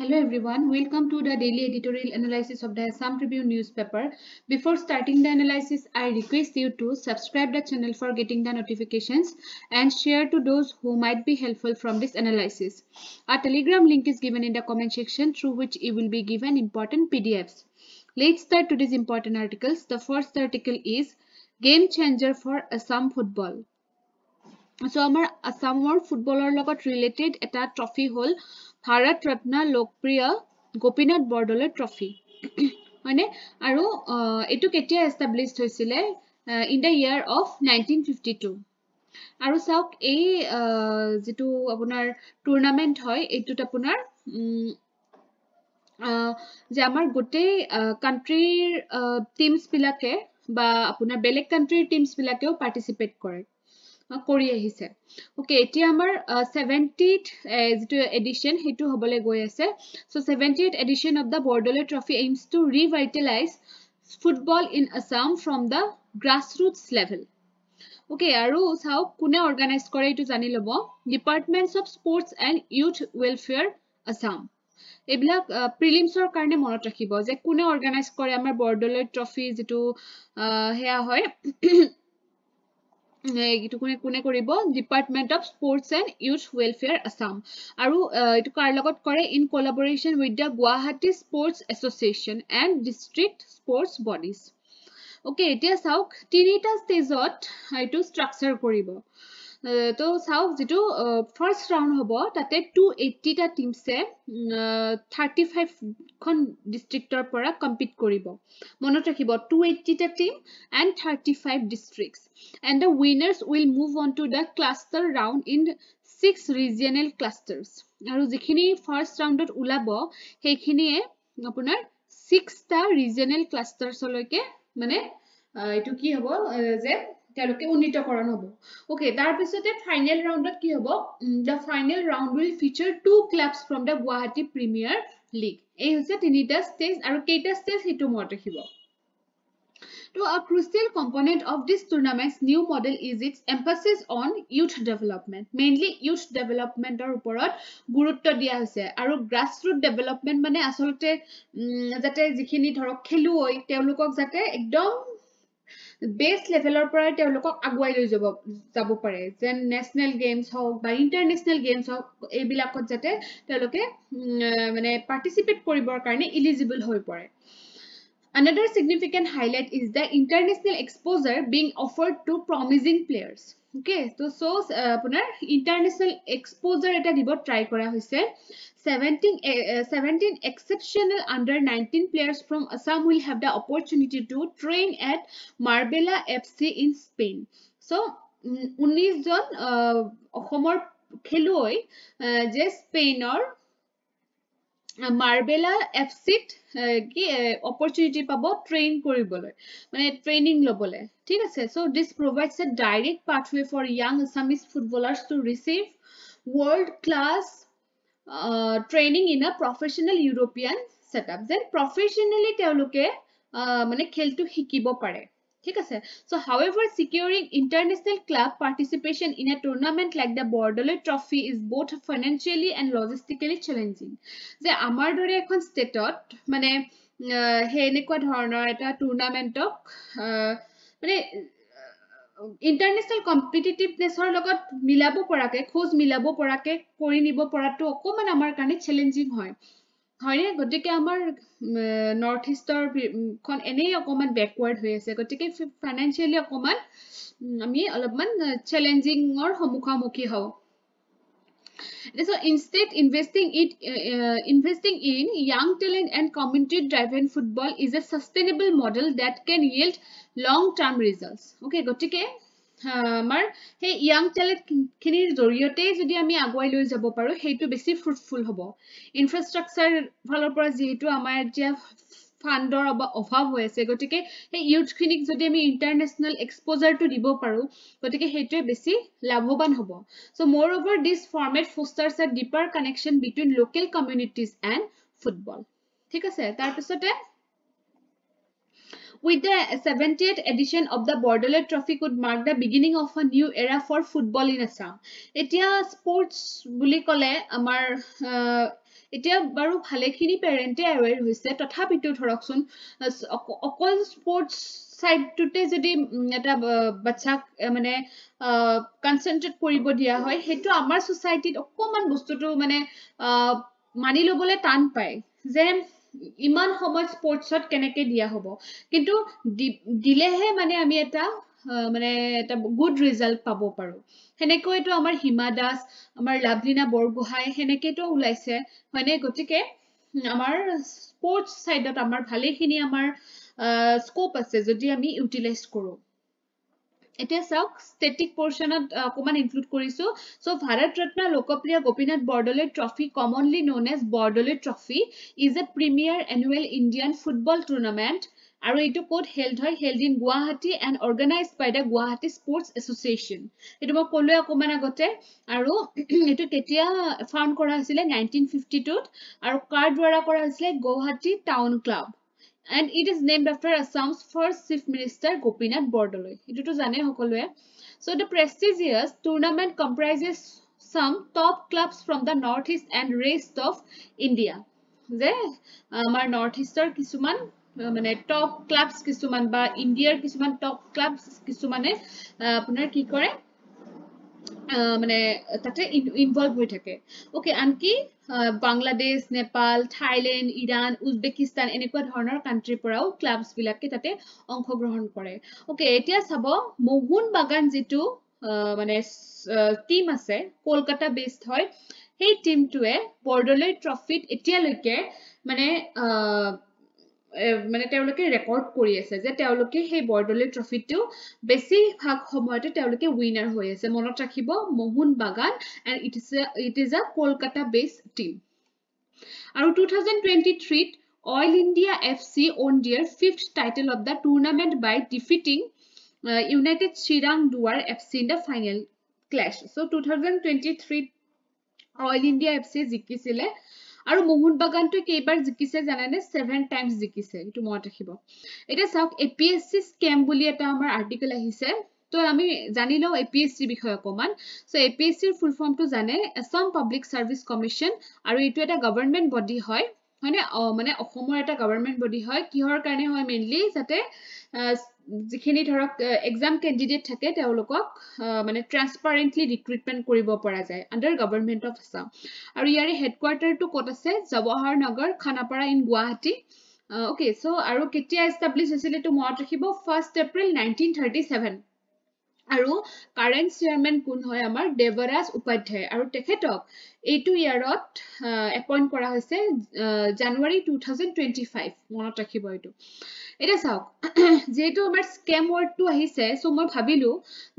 Hello everyone, welcome to the daily editorial analysis of the Assam Tribune newspaper. Before starting the analysis, I request you to subscribe the channel for getting the notifications and share to those who might be helpful from this analysis. Our Telegram link is given in the comment section through which you will be given important PDFs. Let's start today's important articles. The first article is Game Changer for Assam Football. So our Assamor footballer logot related eta trophy hol Bharat Ratna Lokpriya Gopinath Bordole trophy. Hone aru etu ketia established hoisile in the year of 1952. Aru sauk ei jitu apunar tournament hoy etut apunar যে আমাৰ গোটেই কান্ট্ৰিৰ teams বিলাকে বা আপোনাৰ বেলেগ কান্ট্ৰিৰ teams বিলাকেও পাৰ্টিসিপেট কৰে কৰি আহিছে ওকে এতিয়া আমাৰ 70th যেটো এডিশন হেতু হবলে গৈ আছে so 70th edition of the Bordoloi trophy aims to revitalize football in Assam from the grassroots level okay আৰু চাও কোনে অৰ্গানাইজ কৰে এটো জানি লব departments of sports and youth welfare Assam এইবিলাক প্ৰিলিমছৰ কাৰণে মনত ৰাখিব যে কোনে অৰ্গানাইজ কৰে আমাৰ বৰ্ডলে ট্ৰফি যেটো হেয়া হয় এটো কোনে কৰিব department of sports and youth welfare Assam আৰু এটো কাৰ লগত কৰে in collaboration with the Guwahati sports association and district sports bodies okay এতিয়া চাওক তিনিটা ষ্টেজত এটো ষ্ট্ৰাকচাৰ কৰিব তো চাওক যেটো ফাৰ্স্ট ৰাউন্ড হ'ব তাতে 280 টা টিমছে 35 খন ডিস্ট্ৰিক্টৰ পৰা কম্পিট কৰিব মনত ৰাখিব 280 টা team and 35 districts and the winners will move on to the cluster round in 6 regional clusters আৰু যিখিনি ফাৰ্স্ট ৰাউণ্ডত উলাব সেইখিনিয়ে আপোনাৰ 6 টা regional clusters লৈকে মানে এটো কি হ'ব যে তেওঁলোকে উন্নীতকৰণ হ'ব ওকে তাৰ পিছতে ফাইনাল ৰাউণ্ডত কি হ'ব the final round will feature 2 clubs from the Guwahati Premier League এই হৈছে তিনিটা ষ্টেজ আৰু কেইটা ষ্টেজ হেতু মনত ৰাখিব তো a crucial component of this tournament's new model is its emphasis on youth development mainly youth development or ওপৰত গুৰুত্ব দিয়া হৈছে আৰু grassroots development মানে আসলতে যাতে যিখিনি ধৰক খেলুৱৈ তেওঁলোকক যাতে একদম বেস লেভেলৰ পৰা তেওঁলোকক আগুৱাই লৈ যাব পাৰে যেন নেশনেল গেমছ হওক বা ইন্টাৰনেশনেল গেমছ হওক এইবিলাকত যাতে তেওঁলোকে মানে পাৰ্টিসিপেট কৰিবৰ কাৰণে এলিজিবল হৈ পৰে Another significant highlight is the international exposure being offered to promising players. Okay, so apunar international exposure eta dibo try kora hoise 17 exceptional under 19 players from Assam will have the opportunity to train at Marbella FC in Spain. So 19 জন অসমৰ খেলুৱৈ যে স্পেইনৰ Marbella FC কি opportunity পাব train কৰিবলৈ মানে training লবলে ঠিক আছে so this provides a direct pathway for young Assamese footballers to receive world class training in a professional European setup then professionally তেওঁলোকে মানে খেলটো শিকিব পাৰে ঠিক আছে so however securing international club participation in a tournament like the Bordole Trophy is both financially and logistically challenging যে আমাৰ দৰে এখন ষ্টেটত মানে হেনেকুৱা ধৰণৰ এটা টুৰ্নামেন্টক মানে ইন্টাৰনেশনাল কম্পিটিটিভনেছৰ লগত মিলাব পৰাকে খোজ মিলাব পৰাকে কৰি নিব পৰাটো অকমান আমাৰ কাৰণে চ্যালেঞ্জিং হয় হয়নে গতিকে আমাৰ নৰ্থ ইষ্টৰ খন এনেই অকমান ব্যাকৱাৰ্ড হৈ আছে গতিকে ফাইনান্সিয়ালি অকমান আমি অলপমান চ্যালেঞ্জিংৰ সন্মুখী হও So instead investing in young talent and community driven football is a sustainable model that can yield long term results okay gotike আমাৰ হে ইয়াং টেলেন্ট খিনিৰ জৰিয়তে যদি আমি আগুৱাই লৈ যাব পাৰো হেইটো বেছি ফ্ৰুটফুল হ'ব ইনফ্ৰাষ্ট্ৰাকচাৰ ফালৰ পৰা যেহেতু আমাৰ এতিয়া ফান্ডৰ অভাৱ হৈ আছে গতিকে হে ইউথ খিনিক যদি আমি ইন্টাৰনেশনাল এক্সপোজাৰ টু দিব পাৰো গতিকে হেইটোৱে বেছি লাভৱান হ'ব so moreover this format fosters a deeper connection between local communities and football ঠিক আছে তাৰ পিছতে with the 70th edition of the Borderland Trophy could mark the beginning of a new era for football in Assam. Etia sports বুলি কলে আমাৰ এতিয়া বাৰু ভালেখিনি পেৰেণ্টে এৱেৰ হৈছে তথাপিতো ধৰকচোন অকল স্পৰ্টছ সাইডটোতে যদি এটা বাচ্চাক মানে কনসেন্ট্ৰেট কৰিব দিয়া হয় হেতু আমাৰ সোসাইটিত অকমান বস্তুটো মানে মানি লবলে টান পায় যে ইমান সময় স্পৰ্টছত কেনেকে দিয়া হ'ব কিন্তু দিলেহে মানে আমি এটা মানে এটা গুড ৰিজাল্ট পাব পাৰো হেনেকৈতো আমাৰ হিমা দাস আমাৰ লাভলিনা বৰগোহাই হেনেকেতো ওলাইছে হয়নে গতিকে আমাৰ স্পৰ্টছ সাইডত আমাৰ ভালেখিনি আমাৰ স্কোপ আছে যদি আমি ইউটিলাইজ কৰো এতিয়া চাওক স্ট্যাটিক পোৰশনত অকমান ইনক্লুড কৰিছো so Bharat Ratna Lokopriya Gopinath Bordoloi trophy commonly known as Bordoloi trophy is a premier annual Indian football tournament আৰু এটো কোড হেল্ড হয় held in Guwahati and organized by the Guwahati Sports Association এটো মই কলো অকমান আগতে আৰু এটো কেতিয়া ফাউন্ড কৰা হৈছিল 1952 আৰু কাৰ দ্বাৰা কৰা হৈছিল Guwahati town club and it is named after Assam's first chief minister Gopinath Bordoloi. Ito to jane hokolwe. So the prestigious tournament comprises some top clubs from the northeast and rest of India. Je amar northeaster kisuman mane top clubs kisuman ba India kisuman top clubs kisumane apunar ki kore মানে তাতে involve হৈ থাকে okay আনকি Bangladesh Nepal Thailand Iran Uzbekistan এনেকুৱা ধৰণৰ country পৰাও clubs বিলাকে তাতে অংশগ্ৰহণ কৰে ওকে এতিয়া চাব মোহন বাগান যেটো মানে টিম আছে কলকাতা বেসড হয় সেই টিমটোৱে বৰদলৈ ট্ৰফিত এতিয়ালৈকে মানে মানে তেওঁলোকে ৰেকৰ্ড কৰি আছে যে তেওঁলোকে সেই বৰদলৈ ট্ৰফিটো বেছি ভাগ সময়তে তেওঁলোকে উইনাৰ হৈ আছে মনত ৰাখিব মোহন বাগান and it is a Kolkata based team আৰু 2023 ত Oil India FC won their 5th title of the tournament by defeating United Chirang Duar FC in the final clash so 2023 Oil India FC জিকিছিলে আৰু মোহন বাগানটো কেইবাৰ জিকিছে জানেনে 7 times জিকিছে এটো মনত ৰাখিব এটা চাওক APSC স্ক্যাম বুলি এটা আমাৰ আৰ্টিকেল আহিছে তো আমি জানিলো APSC বিষয় অকমান সো APSC ৰ ফুল ফৰ্মটো জানে Assam Public Service Commission আৰু এটো এটা গভৰ্নমেন্ট বডি হয় মানে অসমৰ এটা গভৰ্নমেন্ট বডি হয় কিহৰ কাৰণে হয় মেইনলি যাতে যিখিনি ধৰক এক্সাম ক্যান্ডিডেট থাকে তেওঁলোকক মানে ট্ৰান্সপাৰেন্টলি ৰিক্ৰুটমেন্ট কৰিব পৰা যায় আন্ডাৰ গভৰ্নমেন্ট অফ আসাম আৰু ইয়াৰে হেডকোৱাৰ্টাৰ টু ক'ত আছে জৱাহৰ নগৰ Khanapara in Guwahati okay so আৰু কেতিয়া এস্টাবলিশ হৈছিল তো মনত ৰাখিব 1st এপ্ৰিল 1937 আৰু কাৰেন্ট চেয়াৰম্যান কোন হয় আমাৰ দেৱৰাজ উপাধ্যায় আৰু তেখেতক এইটো ইয়াৰত এপইন্ট কৰা হৈছে জানুৱাৰী 2025 মনত ৰাখিব এইটো এটা চাওক যেটো আমাৰ স্ক্যাম ওয়াৰ্ডটো আহিছে সো মই ভাবিলো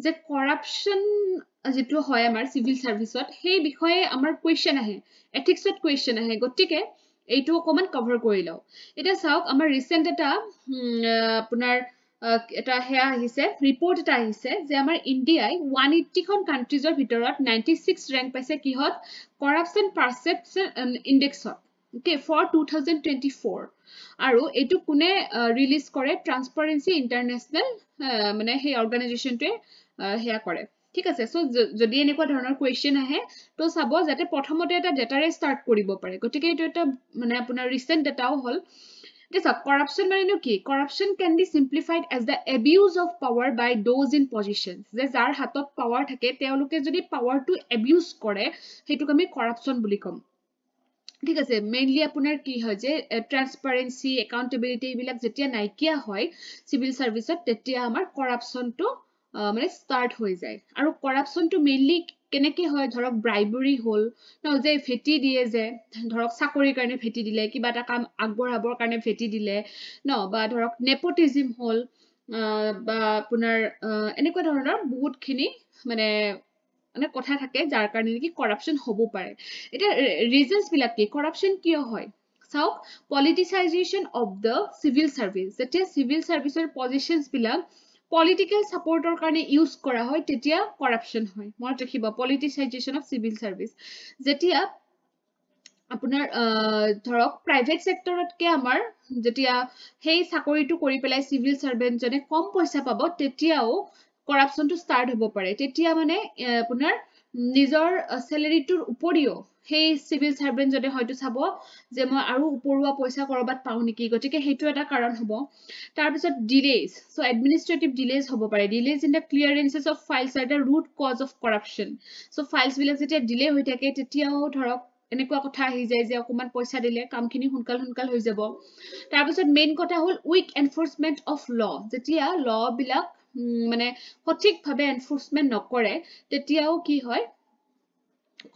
যে কৰাপশন যেটো হয় আমাৰ সিভিল সাৰ্ভিসত সেই বিষয়ে আমাৰ কোৱেশ্চন আহে এথিক্সত কোৱেশ্চন আহে গতিকে এইটো অকমান কভাৰ কৰি লও এটা চাওক আমাৰ ৰিসেন্ট এটা আপোনাৰ এটা হেয়া আহিছে ৰিপোৰ্ট এটা আহিছে যে আমাৰ ইন্ডিয়াই 180 খন কান্ট্ৰিজৰ ভিতৰত 96 ৰেংক পাইছে কিহত কৰাপশন পাৰসেপশন ইনডেক্সত ওকে ফৰ 2024 আৰু এটো কোনে ৰিলিজ কৰে ট্ৰান্সপাৰেন্সি ইন্টাৰনেশনাল মানে সেই অৰ্গানাইজেশনটোৱে হেয়া কৰে ঠিক আছে সো যদি এনেকুৱা ধৰণৰ কোৱেশ্চন আহে তো চাব যাতে প্ৰথমতে এটা ডেটাৰে স্টাৰ্ট কৰিব পাৰে গতিকে এটো এটা মানে আপোনাৰ ৰিসেন্ট ডেটাও হল This corruption মানে কি corruption can be simplified as the abuse of power by those in positions যে যাৰ হাতত পাৱাৰ থাকে তেওঁলোকে যদি পাৱাৰটো abuse কৰে হেতুক আমি corruption বুলি কম ঠিক আছে মেইনলি আপোনাৰ কি হয় যে ট্ৰান্সপাৰেন্সি একাউন্টেবিলিটি বিলাক যেতিয়া নাইকিয়া হয় সিভিল সাৰ্ভিসত তেতিয়া আমাৰ corruptionটো মানে স্টাৰ্ট হৈ যায় আৰু corruptionটো মেইনলি কেনেকে হয় ধৰক ব্ৰাইবৰী হল ন যে ফেটি দিয়ে যে ধৰক চাকৰিৰ কাৰণে ফেটি দিলে কিবা এটা কাম আগবঢ়াবৰ কাৰণে ফেটি দিলে ন বা ধৰক নেপোটিজম হল বা আপোনাৰ এনেকুৱা ধৰণৰ বহুতখিনি মানে কথা থাকে যাৰ কাৰণে কি কৰাপশন হ'ব পাৰে এটা ৰিজনস বিলাক কি কৰাপশন কিয় হয় চাওক politicisation of the civil service যেতিয়া সিভিল সাৰ্ভিসৰ পজিশনস বিলাক পলিটিক্যাল সাপোৰ্টৰ কাৰণে ইউজ কৰা হয় তেতিয়া কৰাপশন হয় মনত ৰাখিব পলিটিসাইজেশন অফ সিভিল সাৰ্ভিস যেতিয়া আপোনাৰ ধৰক প্ৰাইভেট সেক্টৰতকে আমাৰ যেতিয়া সেই চাকৰিটো কৰি পেলাই সিভিল সাৰ্ভেন্ট জনে কম পইচা পাব তেতিয়াও কৰাপশনটো ষ্টাৰ্ট হ'ব পাৰে তেতিয়া মানে আপোনাৰ নিজৰ স্যালাৰিটোৰ উপৰিও সেই সিভিল সাৰ্ভেন্ট জনে হয়তো চাব যে মই আৰু উপৰুৱা পইচা কৰবাত পাও নেকি গতিকে হেতু এটা কাৰণ হ'ব তাৰ পিছত ডিলেজ সো এডমিনিষ্ট্ৰেটিভ ডিলেজ হ'ব পাৰে delays in the clearances of files are the root cause of corruption so files বিলাক যেতিয়া ডিলে হৈ থাকে তেতিয়াও ধৰক এনেকুৱা কথা আহি যায় যে অকমান পইচা দিলে কামখিনি সোনকাল হৈ যাব তাৰ পিছত মেইন কথা হল উইক এনফোৰ্সমেন্ট অফ ল যেতিয়া ল বিলাক মানে সঠিকভাৱে এনফোৰ্সমেন্ট নকৰে তেতিয়াও কি হয়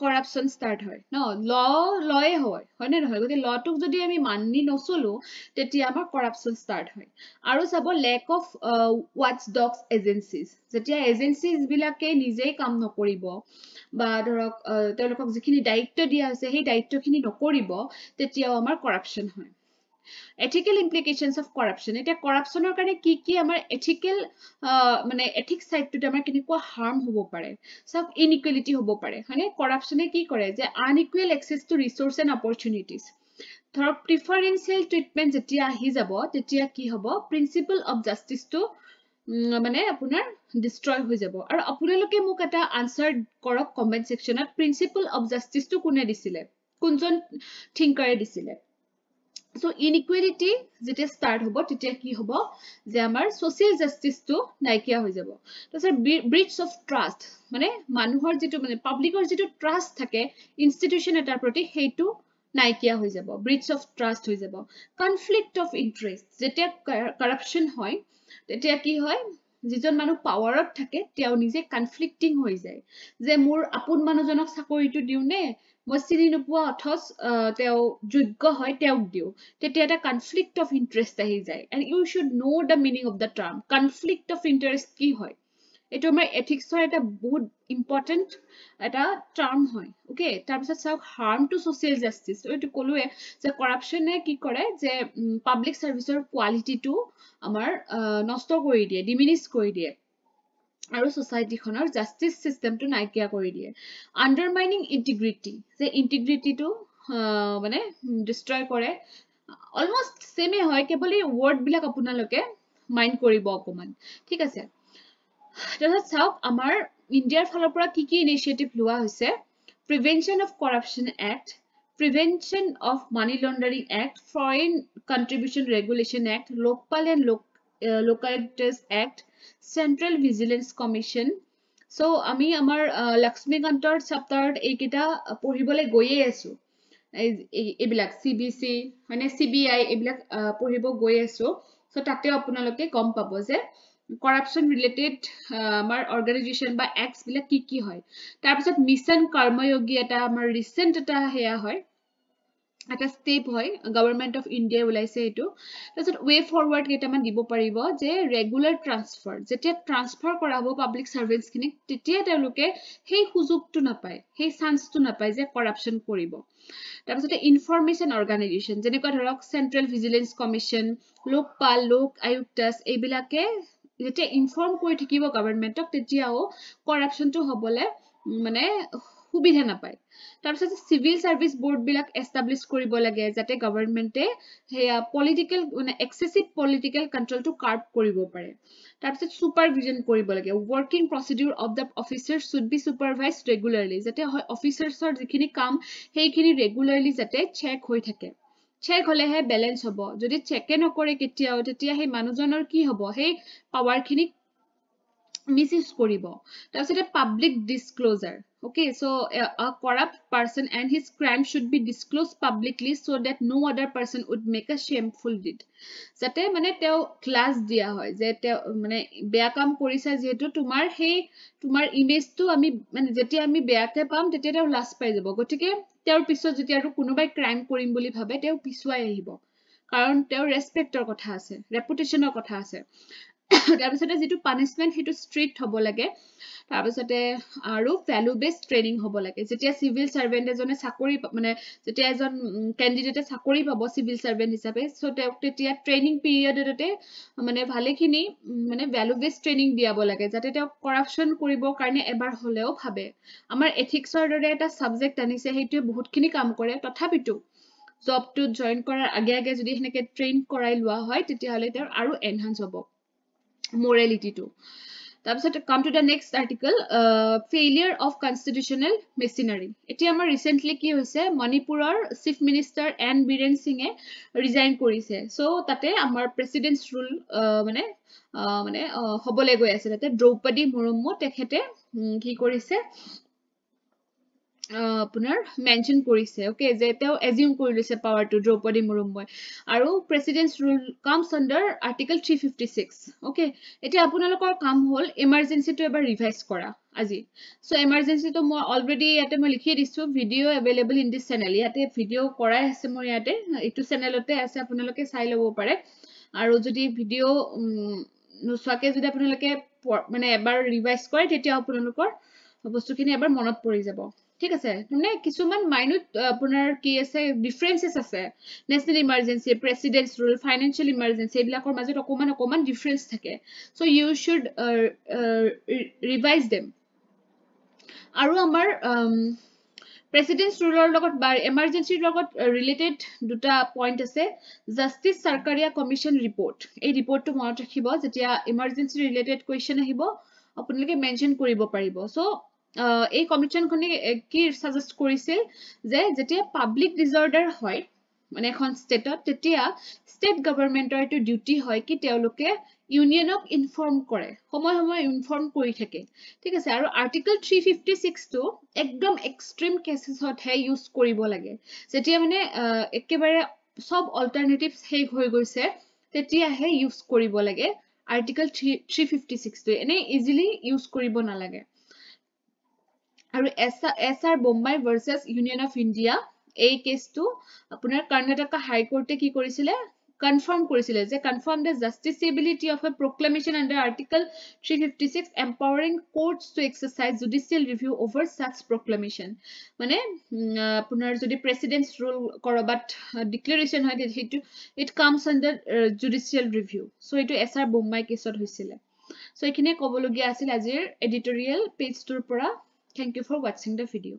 কৰাপশন ষ্টাৰ্ট হয় ন লয়ে হয় নে নহয় গতিকে লটোক যদি আমি মানি নচলো তেতিয়া আমাৰ কৰাপশন ষ্টাৰ্ট হয় আৰু চাব লেক অফ ৱাটচ ডগছ এজেন্সিজ যেতিয়া এজেন্সিজ বিলাকে নিজেই কাম নকৰিব বা ধৰক তেওঁলোকক যিখিনি দায়িত্ব দিয়া আছে সেই দায়িত্বখিনি নকৰিব তেতিয়াও আমাৰ কৰাপশন হয় ethical implications of corruption এটা কৰাপশনৰ কাৰণে কি আমাৰ ethical মানে ethics side টো আমাৰ কেনেকুৱা harm হ'ব পাৰে সব inequality হ'ব পাৰে হয়নে কৰাপশনে কি কৰে যে unequal access to resource and opportunities ধৰক preferential treatment যেতিয়া আহি যাব তেতিয়া কি হ'ব principle of justice টো মানে আপোনাৰ destroy হৈ যাব আৰু আপোনালোকে মোক এটা answer কৰক comment sectionত principle of justice টো কোনে দিছিলে কোনজন thinker দিছিলে So inequality যেতিয়া start হ'ব তেতিয়া কি হ'ব যে আমাৰ social justice টো নাইকিয়া হৈ যাব তাৰপিছত breach of trust মানে মানুহৰ যিটো মানে পাব্লিকৰ যিটো trust থাকে institution এটাৰ প্ৰতি সেইটো নাইকিয়া হৈ যাব breach of trust হৈ যাব conflict of interest যেতিয়া corruption হয় তেতিয়া কি হয় যিজন মানুহ পাৱাৰত থাকে তেওঁ নিজে কনফ্লিক্টিং হৈ যায় যে মোৰ আপোন মানুহজনক চাকৰিটো দিও নে মই চিনি নোপোৱা অথচ তেওঁ যোগ্য হয় তেওঁক দিও তেতিয়া এটা কনফ্লিক্ট অফ ইন্টাৰেষ্ট আহি যায় and you should know the meaning of the term conflict of interest কি হয় এইটো আমাৰ এথিক্সৰ এটা বহুত ইম্পৰ্টেন্ট এটা টাৰ্ম হয় ওকে তাৰপিছত চাওক harm to social justice এইটো কলোৱে যে কৰাপশনে কি কৰে যে পাব্লিক সাৰ্ভিসৰ কোৱালিটিটো আমাৰ নষ্ট কৰি দিয়ে ডিমিনিশ কৰি দিয়ে আৰু সোসাইটিখনৰ জাস্টিস সিস্টেমটো নাইকিয়া কৰি দিয়ে আন্ডাৰমাইনিং ইন্টিগ্ৰিটি যে ইন্টিগ্ৰিটিটো মানে ডিস্ট্ৰয় কৰে অলমোস্ট সেমে হয় কেৱল এই ওয়াৰ্ড বিলাক আপোনালোকে মাইন্ড কৰিব অকমান ঠিক আছে তাৰপিছত চাওক আমাৰ ইণ্ডিয়াৰ ফালৰ পৰা কি ইনিচিয়েটিভ লোৱা হৈছে prevention of corruption act prevention of money laundering act foreign contribution regulation act Lokpal and localities act central vigilance commission so আমি আমাৰ লক্ষ্মীকান্তৰ চেপ্টাৰত এইকেইটা পঢ়িবলৈ গৈয়ে আছো এইবিলাক CBC মানে CBI এইবিলাক পঢ়িব গৈ আছো সো তাতে আপোনালোকে গম পাব যে corruption related আমাৰ organization বা acts বিলাক কি হয় তাৰপিছত মিছন কৰ্ময়োগী এটা আমাৰ ৰিসেন্ট এটা হেয়া হয় এটা স্টেপ হয় গভৰ্নমেন্ট অফ ইণ্ডিয়া ওলাইছে এইটো তাৰপিছত ৱে ফৰৱাৰ্ড কেইটামান দিব পাৰিব যে ৰেগুলাৰ ট্ৰান্সফাৰ যেতিয়া ট্ৰান্সফাৰ কৰা হ'ব পাব্লিক সাৰ্ভেন্টছ খিনিক তেতিয়া তেওঁলোকে সেই সুযোগটো নাপায় সেই চান্সটো নাপায় যে কৰাপশ্যন কৰিব তাৰপিছত ইনফৰমেশ্যন অৰ্গানাইজেশ্যন যেনেকুৱা ধৰক চেন্ট্ৰেল ভিজিলেন্স কমিশ্যন লোকপাল লোক আয়ুক্তাস এইবিলাকে যেতিয়া ইনফৰ্ম কৰি থাকিব গভৰ্নমেন্টক তেতিয়াও কৰাপশ্যনটো হ'বলে মানে সুবিধা নাপায় তাৰপিছত সিভিল সাৰ্ভিস বোৰ্ড বিলাক এস্টাব্লিশ কৰিব লাগে যাতে গভৰ্নমেন্টে হেয়া পলিটিক্যাল মানে এক্সেসিভ পলিটিক্যাল কন্ট্ৰোলটো কাৰ্ব কৰিব পাৰে তাৰপিছত সুপাৰভিজন কৰিব লাগে working procedure of the officers should be supervised regularly যাতে অফিচাৰ্সৰ যিখিনি কাম সেইখিনি ৰেগুলাৰলি যাতে চেক হৈ থাকে চেক হলেহে বেলেন্স হ'ব যদি চেকে নকৰে কেতিয়াও তেতিয়া সেই মানুহজনৰ কি হ'ব সেই পাৱাৰখিনি misuse কৰিব তাৰপিছতে public disclosure okay so a corrupt person and his crime should be disclosed publicly so that no other person would make a shameful deed যাতে মানে তেও ক্লাস দিয়া হয় যে তেও মানে বেয়া কাম কৰিছা যেহেতু তোমাৰ ইমেজটো আমি মানে যেতিয়া আমি বেয়াকে পাম তেতিয়া তেও লাজ পাই যাব গতিকে তেওঁৰ পিছত যেতিয়া আৰু কোনোবাই ক্ৰাইম কৰিম বুলি ভাবে তেও পিছুৱাই আহিব কাৰণ তেওঁৰ ৰেসপেক্টৰ কথা আছে ৰেপুটেশনৰ কথা আছে তাৰপিছতে যিটো পানিশমেন্ট সেইটো ষ্ট্ৰিক্ট হ'ব লাগে তাৰপিছতে আৰু ভ্যালু বেসড ট্ৰেইনিং হ'ব লাগে যেতিয়া সিভিল সাৰ্ভেন্ট এজনে চাকৰি মানে যেতিয়া এজন ক্যান্ডিডেটে চাকৰি পাব সিভিল সাৰ্ভেন্ট হিচাপে সো তেতিয়া ট্ৰেইনিং পিৰিয়ডতে মানে ভালেখিনি মানে ভ্যালু বেসড ট্ৰেইনিং দিয়াব লাগে যাতে তেওঁ কৰাপশন কৰিবৰ কাৰণে এবাৰ হলেও ভাবে আমাৰ এথিক্সৰ দৰে এটা সাবজেক্ট আনিছে সেইটো বহুতখিনি কাম কৰে তথাপিতো জব টু জয়েন কৰাৰ আগে আগে যদি হেনেকে ট্ৰেইন কৰাই লোৱা হয় তেতিয়া হলে তেওঁৰ আৰু এনহান্স হ'ব morality to তাৰপিছত come to the next article failure of constitutional machinery এতিয়া আমাৰ recently কি হৈছে মণিপুৰৰ চিফ মিনিষ্টাৰ এন বীৰেন সিংয়ে ৰিজাইন কৰিছে সো তাতে আমাৰ প্ৰেসিডেন্টস ৰুল মানে হবলে গৈ আছে তাতে দ্ৰৌপদী মুৰ্মু তেখেতে কি কৰিছে আপোনাৰ মেনশন কৰিছে ওকে যে তেও এজিউম কৰি লৈছে পাৱাৰ টু দ্ৰৌপদী মুৰ্মুৱে আৰু presidents rule comes under article 356 okay এতিয়া আপোনালোকৰ কাম হল ইমাৰ্জেন্সিটো এবাৰ ৰিভাইজ কৰা আজি সো ইমাৰ্জেন্সিটো মই অলৰেডি ইয়াতে মই লিখি দিছো video available in this channel ইয়াতে ভিডিও কৰাই আছে মই ইয়াতে এইটো চেনেলতে আছে আপোনালোকে চাই লব পাৰে আৰু যদি ভিডিও নোচোৱাকে যদি আপোনালোকে মানে এবাৰ ৰিভাইজ কৰে তেতিয়া আপোনালোকৰ বস্তুখিনি এবাৰ মনত পৰি যাব ঠিক আছে মানে কিছুমান মাইনুট আপোনাৰ কি আছে ডিফাৰেন্সেস আছে national emergency presidents rule financial emergency এবিলাকৰ মাজত অকমান ডিফাৰেন্স থাকে so you should revise them আৰু আমাৰ প্ৰেসিডেন্টস ৰুলৰ লগত বা ইমাৰ্জেন্সিৰ লগত ৰিলেটেড দুটা পইণ্ট আছে জাস্টিস সৰকাৰিয়া কমিশন ৰিপোৰ্ট এই ৰিপোৰ্টটো মনত ৰাখিব যেতিয়া ইমাৰ্জেন্সি ৰিলেটেড কোৱেশ্চন আহিব আপোনালোকে মেনশন কৰিব পাৰিব সো এই কমিশনখনে কি সাজেষ্ট কৰিছিল যে যেতিয়া পাব্লিক ডিসঅৰ্ডাৰ হয় মানে এখন ষ্টেটত তেতিয়া ষ্টেট গভৰ্ণমেন্টৰ এটো ডিউটি হয় কি তেওঁলোকে ইউনিয়নক ইনফৰ্ম কৰে সময় ইনফৰ্ম কৰি থাকে ঠিক আছে আৰু আৰ্টিকল 356 টো একদম এক্সট্ৰিম কেসেছত হে ইউজ কৰিব লাগে যেতিয়া মানে একেবাৰে সব অল্টাৰনেটিভস শেষ হৈ গৈছে তেতিয়া হে ইউজ কৰিব লাগে আৰ্টিকল 356 টো এনে ইজিলি ইউজ কৰিব নালাগে আৰু এসআৰ বোম্বাই ভাৰ্সেস ইউনিয়ন অফ ইন্ডিয়া এই কেসটো আপোনাৰ কৰ্ণাটকা হাই কোৰ্টে কি কৰিছিলে কনফাৰ্ম কৰিছিলে যে confirm the justiciability of a proclamation under article 356 empowering courts to exercise judicial review over such proclamation মানে আপোনাৰ যদি প্ৰেসিডেন্টস ৰুল কৰবাত ডিক্লেৰেশন হয় সেইটো it comes under judicial review so এটো এসআৰ বোম্বাই কেছত হৈছিলে সো এখিনে কবলগিয়া আছিল আজিৰ এডিটৰিয়েল পেজটোৰ পৰা Thank you for watching the video.